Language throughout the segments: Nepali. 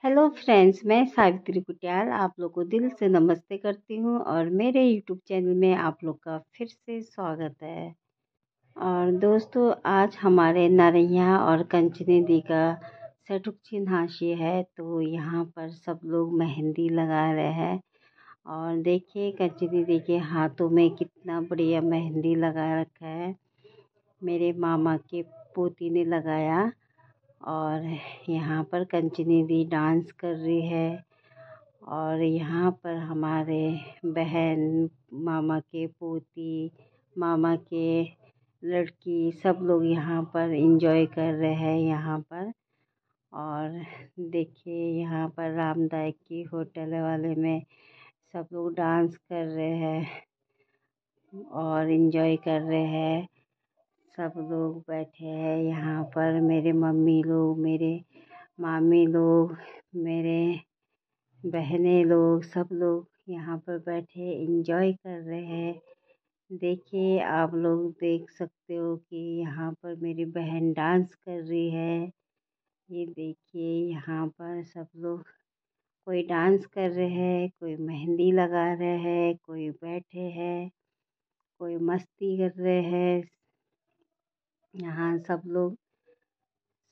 हेलो फ्रेंड्स, मैं सावित्री कुटियाल आप लोग को दिल से नमस्ते करती हूँ और मेरे यूट्यूब चैनल में आप लोग का फिर से स्वागत है। और दोस्तों, आज हमारे नारैया और कंचनी दी का सटुक छिन्हासी है, तो यहाँ पर सब लोग मेहंदी लगा रहे हैं। और देखिए कंचनी दी के हाथों में कितना बढ़िया मेहंदी लगा रखा है। मेरे मामा के पोती ने लगाया और यहाँ पर कंचनी दी डांस कर रही है। और यहाँ पर हमारे बहन, मामा के पोती, मामा के लड़की सब लोग यहाँ पर एंजॉय कर रहे हैं यहाँ पर। और देखिए यहाँ पर रामदायक की होटल वाले में सब लोग डांस कर रहे हैं और एंजॉय कर रहे हैं। सब लोग बैठे हैं यहाँ पर, मेरे मम्मी लोग, मेरे मामी लोग, मेरे बहनें लोग, सब लोग यहाँ पर बैठे एंजॉय कर रहे हैं। देखिए आप लोग देख सकते हो कि यहाँ पर मेरी बहन डांस कर रही है। ये देखिए यहाँ पर सब लोग कोई डांस कर रहे हैं, कोई मेहंदी लगा रहे हैं, कोई बैठे हैं, कोई मस्ती कर रहे हैं। यहाँ सब लोग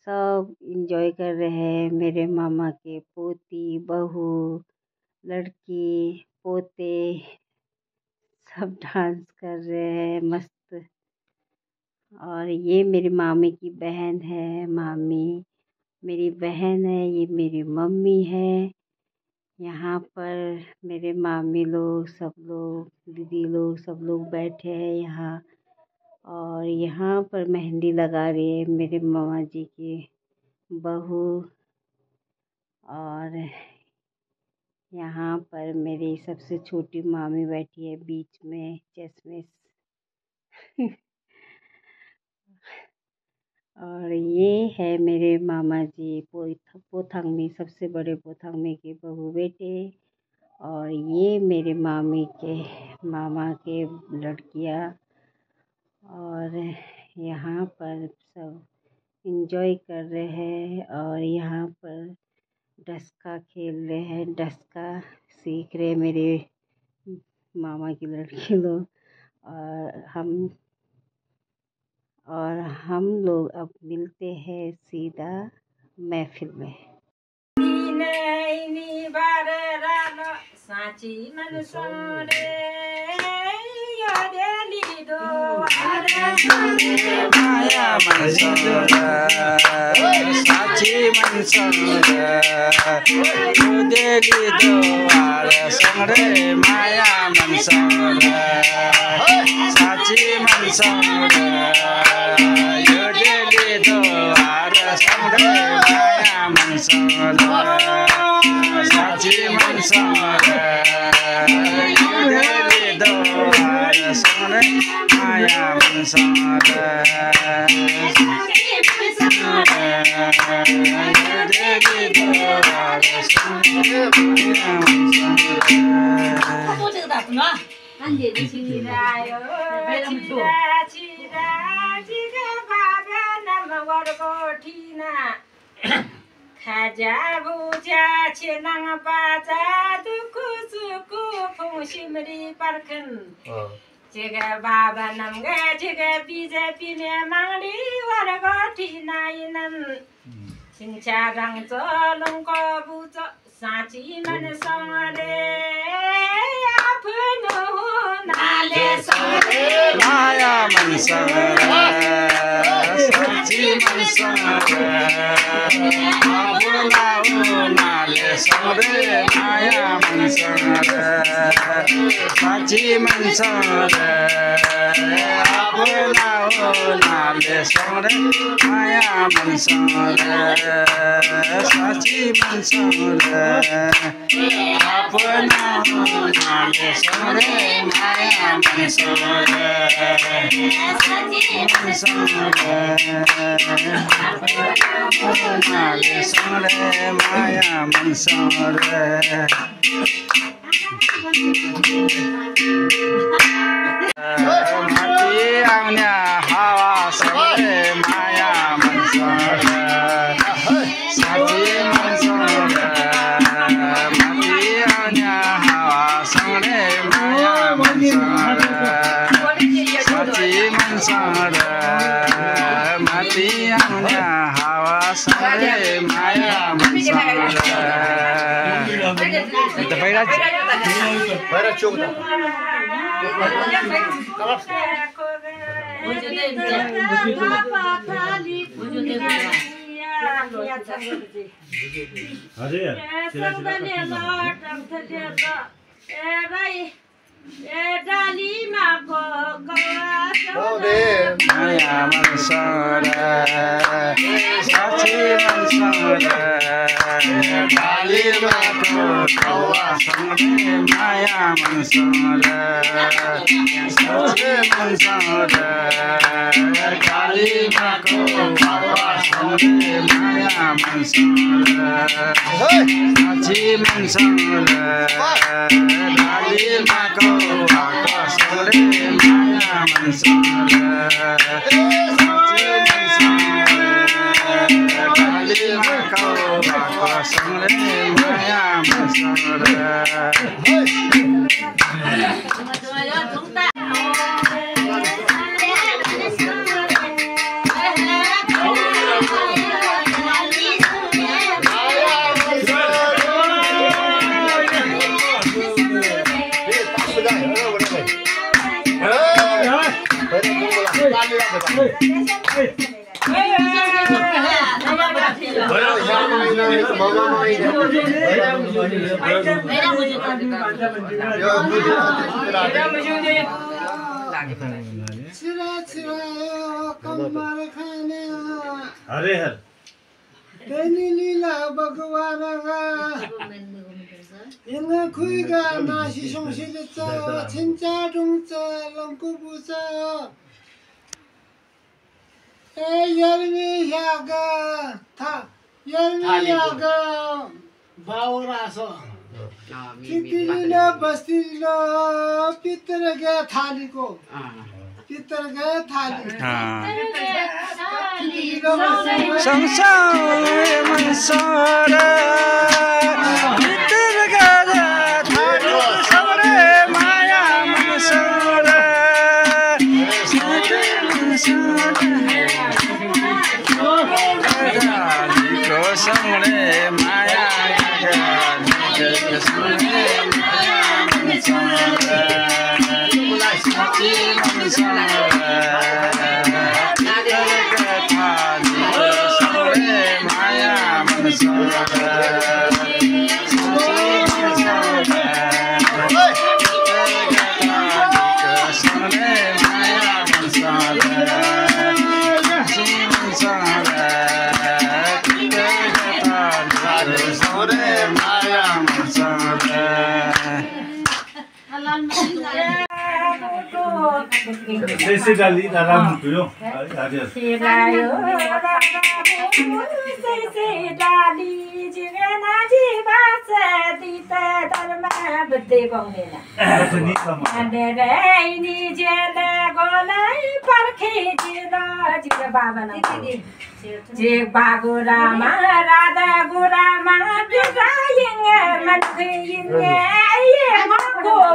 सब एंजॉय कर रहे हैं। मेरे मामा के पोती, बहू, लड़की, पोते सब डांस कर रहे हैं मस्त। और ये मेरी मामी की बहन है, मामी मेरी बहन है, ये मेरी मम्मी है। यहाँ पर मेरे मामी लोग, सब लोग, दीदी लोग, सब लोग बैठे हैं यहाँ। और यहाँ पर मेहंदी लगा रही है मेरे मामा जी की बहू। और यहाँ पर मेरी सबसे छोटी मामी बैठी है बीच में चश्मे और ये है मेरे मामा जी पोथंगमी, सबसे बड़े पोथंगमी के बहू बेटे। और ये मेरे मामी के मामा के लड़कियाँ। और यहाँ पर सब एंजॉय कर रहे हैं। और यहाँ पर डस्का खेल रहे हैं, डस्का सीख रहे मेरे मामा की लड़की लोग। और हम लोग अब मिलते हैं सीधा महफिल में। माया मनसोरा साची मनसोरा उदेली दोवार संगरे माया मनसोरा साची मनसोरा उदेली दोवार संगरे माया मनसोरा साची मनसोरा उदेली दोवार संगरे माया मनसोरा खाजा बुजा छेनाङ बाजा दुखु सुखु फुसिमरी पर्खन जगा बाबा नमगा जगा बिजा पिने मांगली वरग ठिनाइनन् सिंचा रङ चलङको बुच साची मन सङले आफ्नो नाले सङले माया मनसोरा साची मनसोरा नाले सङरे माया मनसोरा साची मनसोरा नाले सङरे माया मनसोरा साची मनसोरा नाले सङरे माया मनसोरा नाले सङरे माया मनसोरा माथि आउने हावा सङरे माया मनसोरा साची मनसोरा Itu bayar cukup. Ada ya? Maya Mansura, Sachi Mansura, Dali Mako Kawa Sangre Maya Mansura, Sachi Mansura, Dali Mako Kawa Sangre Maya Mansura, Sachi Mansura, Dali Mako Kawa Sangre Maya Mansura, Sachi Mansura, Dali Mako Kawa Sangre Maya Mansura. अरे हर लीला भगवान खुगा नाशी संशिलित छिंचा डुंच लंकुबुच बावरास कितिलीला बस्तीला पितर गया थालीको पितर गया थाली संसार मनसारा भीतर गया थाली सवरे माया मनसारा को संगरे माया संगरे माया मनसारा साची मनसारा Sesi dali dalam tuyo. Ada. Bagurama Radha Gurama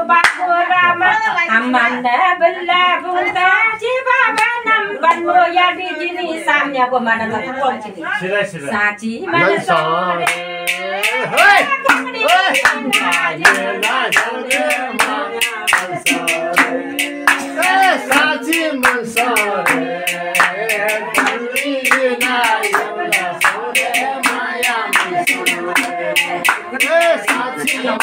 Bagurama Amanda Bella Bunda Baba Namban Moya Dijini Samya Gomana Sachi Mansore Sachi Mansore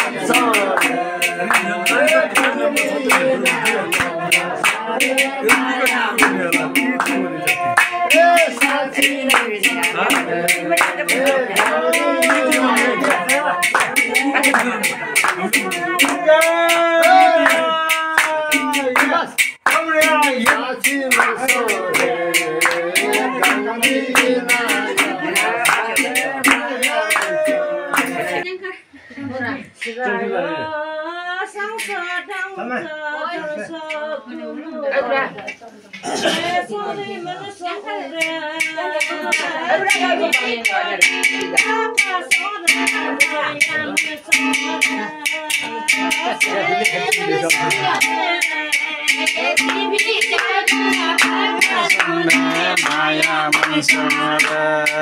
Maya Mansura